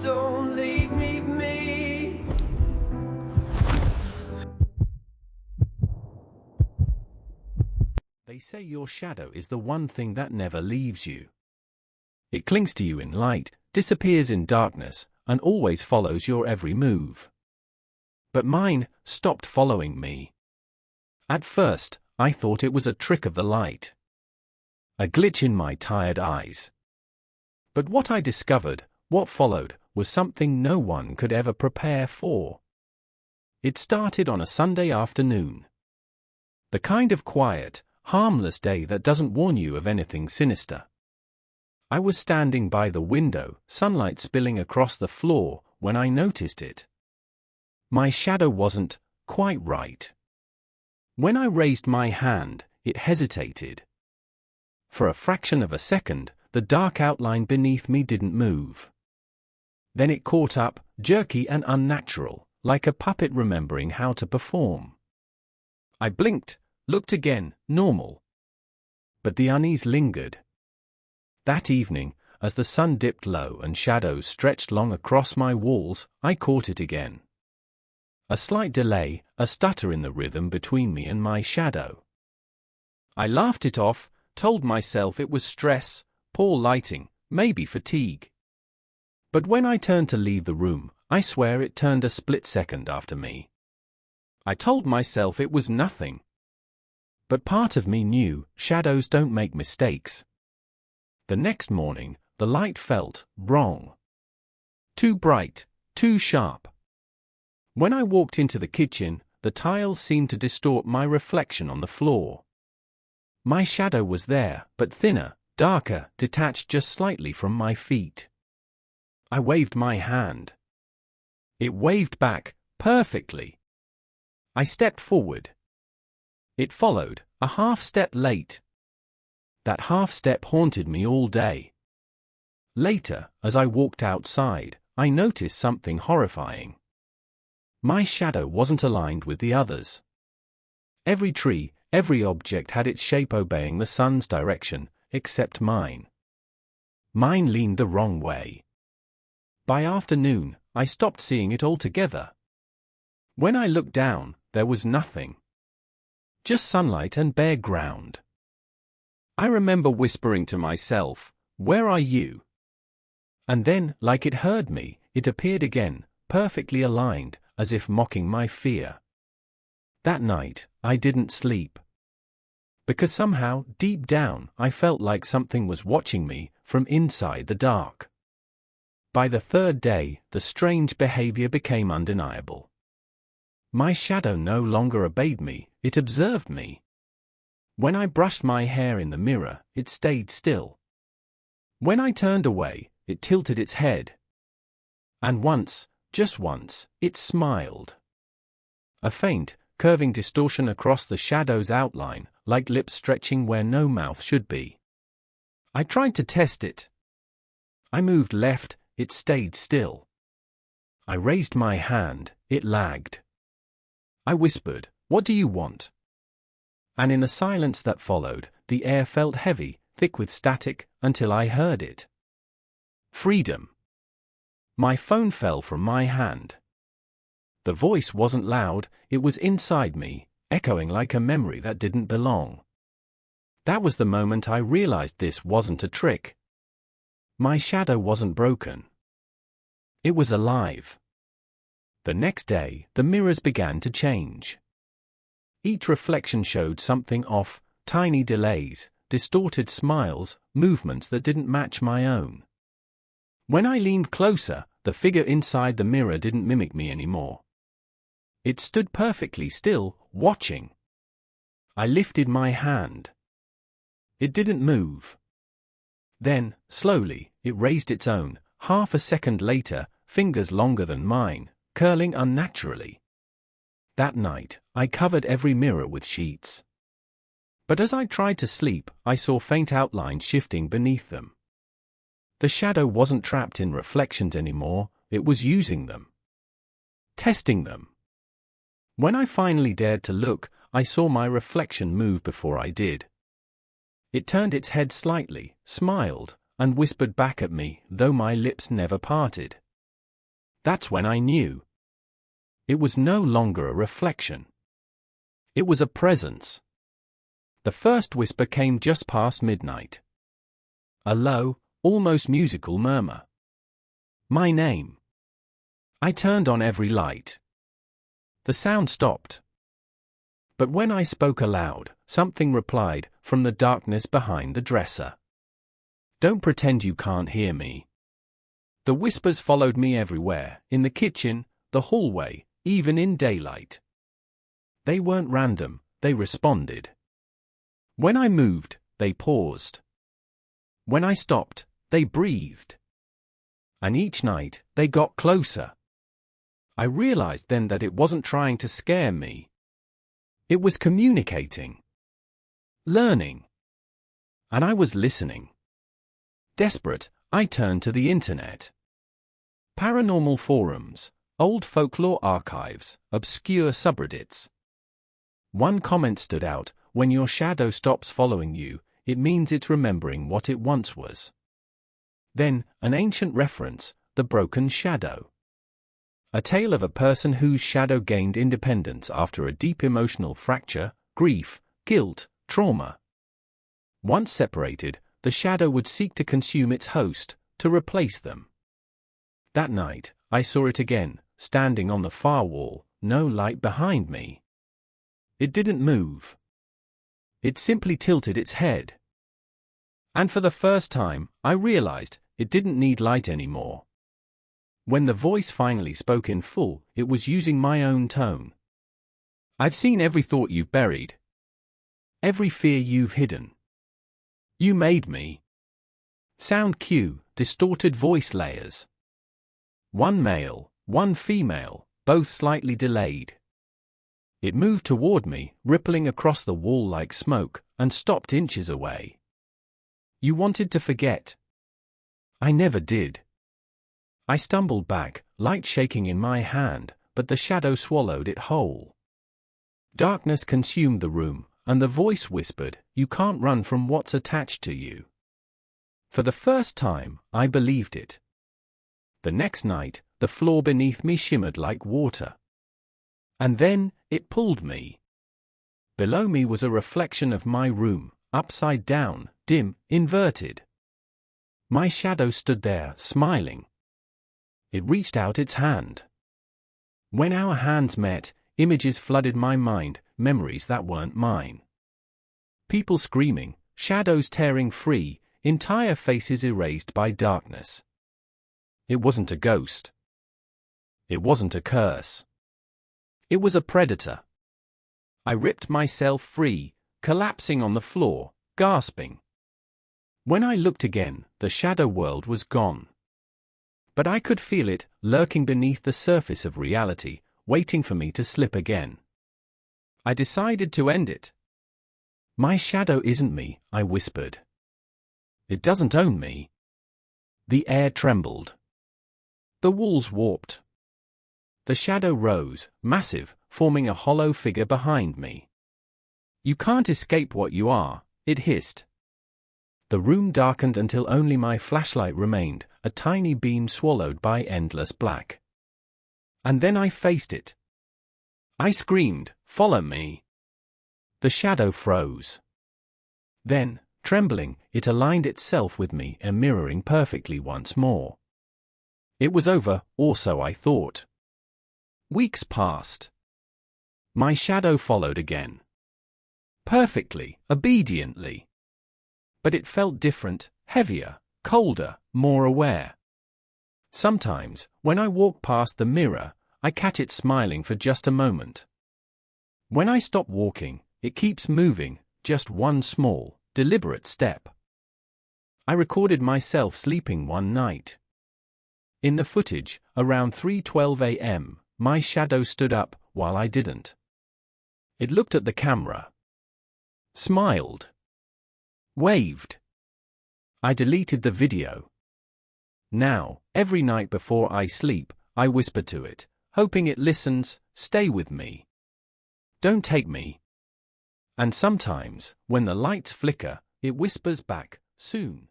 Don't leave me. They say your shadow is the one thing that never leaves you. It clings to you in light, disappears in darkness, and always follows your every move. But mine stopped following me. At first, I thought it was a trick of the light, a glitch in my tired eyes. But what I discovered, what followed, was something no one could ever prepare for. It started on a Sunday afternoon. The kind of quiet, harmless day that doesn't warn you of anything sinister. I was standing by the window, sunlight spilling across the floor, when I noticed it. My shadow wasn't quite right. When I raised my hand, it hesitated. For a fraction of a second, the dark outline beneath me didn't move. Then it caught up, jerky and unnatural, like a puppet remembering how to perform. I blinked, looked again, normal. But the unease lingered. That evening, as the sun dipped low and shadows stretched long across my walls, I caught it again. A slight delay, a stutter in the rhythm between me and my shadow. I laughed it off, told myself it was stress, poor lighting, maybe fatigue. But when I turned to leave the room, I swear it turned a split second after me. I told myself it was nothing. But part of me knew, shadows don't make mistakes. The next morning, the light felt wrong. Too bright, too sharp. When I walked into the kitchen, the tiles seemed to distort my reflection on the floor. My shadow was there, but thinner, darker, detached just slightly from my feet. I waved my hand. It waved back, perfectly. I stepped forward. It followed, a half step late. That half step haunted me all day. Later, as I walked outside, I noticed something horrifying. My shadow wasn't aligned with the others. Every tree, every object had its shape obeying the sun's direction, except mine. Mine leaned the wrong way. By afternoon, I stopped seeing it altogether. When I looked down, there was nothing. Just sunlight and bare ground. I remember whispering to myself, "Where are you?" And then, like it heard me, it appeared again, perfectly aligned, as if mocking my fear. That night, I didn't sleep. Because somehow, deep down, I felt like something was watching me from inside the dark. By the third day, the strange behavior became undeniable. My shadow no longer obeyed me, it observed me. When I brushed my hair in the mirror, it stayed still. When I turned away, it tilted its head. And once, just once, it smiled. A faint, curving distortion across the shadow's outline, like lips stretching where no mouth should be. I tried to test it. I moved left, it stayed still. I raised my hand, it lagged. I whispered, "What do you want?" And in the silence that followed, the air felt heavy, thick with static, until I heard it. Freedom. My phone fell from my hand. The voice wasn't loud, it was inside me, echoing like a memory that didn't belong. That was the moment I realized this wasn't a trick. My shadow wasn't broken. It was alive. The next day, the mirrors began to change. Each reflection showed something off, tiny delays, distorted smiles, movements that didn't match my own. When I leaned closer, the figure inside the mirror didn't mimic me anymore. It stood perfectly still, watching. I lifted my hand. It didn't move. Then, slowly, it raised its own, half a second later, fingers longer than mine, curling unnaturally. That night, I covered every mirror with sheets. But as I tried to sleep, I saw faint outlines shifting beneath them. The shadow wasn't trapped in reflections anymore, it was using them. Testing them. When I finally dared to look, I saw my reflection move before I did. It turned its head slightly, smiled, and whispered back at me, though my lips never parted. That's when I knew. It was no longer a reflection. It was a presence. The first whisper came just past midnight. A low, almost musical murmur. My name. I turned on every light. The sound stopped. But when I spoke aloud, something replied from the darkness behind the dresser. Don't pretend you can't hear me. The whispers followed me everywhere, in the kitchen, the hallway, even in daylight. They weren't random, they responded. When I moved, they paused. When I stopped, they breathed. And each night, they got closer. I realized then that it wasn't trying to scare me. It was communicating. Learning. And I was listening. Desperate, I turned to the internet. Paranormal forums, old folklore archives, obscure subreddits. One comment stood out: when your shadow stops following you, it means it's remembering what it once was. Then, an ancient reference, the broken shadow. A tale of a person whose shadow gained independence after a deep emotional fracture, grief, guilt, trauma. Once separated, the shadow would seek to consume its host, to replace them. That night, I saw it again, standing on the far wall, no light behind me. It didn't move. It simply tilted its head. And for the first time, I realized it didn't need light anymore. When the voice finally spoke in full, it was using my own tone. I've seen every thought you've buried. Every fear you've hidden. You made me. Sound cue, distorted voice layers. One male, one female, both slightly delayed. It moved toward me, rippling across the wall like smoke, and stopped inches away. You wanted to forget. I never did. I stumbled back, light shaking in my hand, but the shadow swallowed it whole. Darkness consumed the room, and the voice whispered, "You can't run from what's attached to you." For the first time, I believed it. The next night, the floor beneath me shimmered like water. And then, it pulled me. Below me was a reflection of my room, upside down, dim, inverted. My shadow stood there, smiling. It reached out its hand. When our hands met, images flooded my mind, memories that weren't mine. People screaming, shadows tearing free, entire faces erased by darkness. It wasn't a ghost. It wasn't a curse. It was a predator. I ripped myself free, collapsing on the floor, gasping. When I looked again, the shadow world was gone. But I could feel it, lurking beneath the surface of reality, waiting for me to slip again. I decided to end it. My shadow isn't me, I whispered. It doesn't own me. The air trembled. The walls warped. The shadow rose, massive, forming a hollow figure behind me. You can't escape what you are, it hissed. The room darkened until only my flashlight remained, a tiny beam swallowed by endless black. And then I faced it. I screamed, "Follow me!" The shadow froze. Then, trembling, it aligned itself with me, mirroring perfectly once more. It was over, or so I thought. Weeks passed. My shadow followed again. Perfectly, obediently. But it felt different, heavier, colder, more aware. Sometimes, when I walk past the mirror, I catch it smiling for just a moment. When I stop walking, it keeps moving, just one small, deliberate step. I recorded myself sleeping one night. In the footage, around 3:12 a.m., my shadow stood up, while I didn't. It looked at the camera. Smiled. Waved. I deleted the video. Now, every night before I sleep, I whisper to it, hoping it listens, "Stay with me. Don't take me." And sometimes, when the lights flicker, it whispers back, "Soon."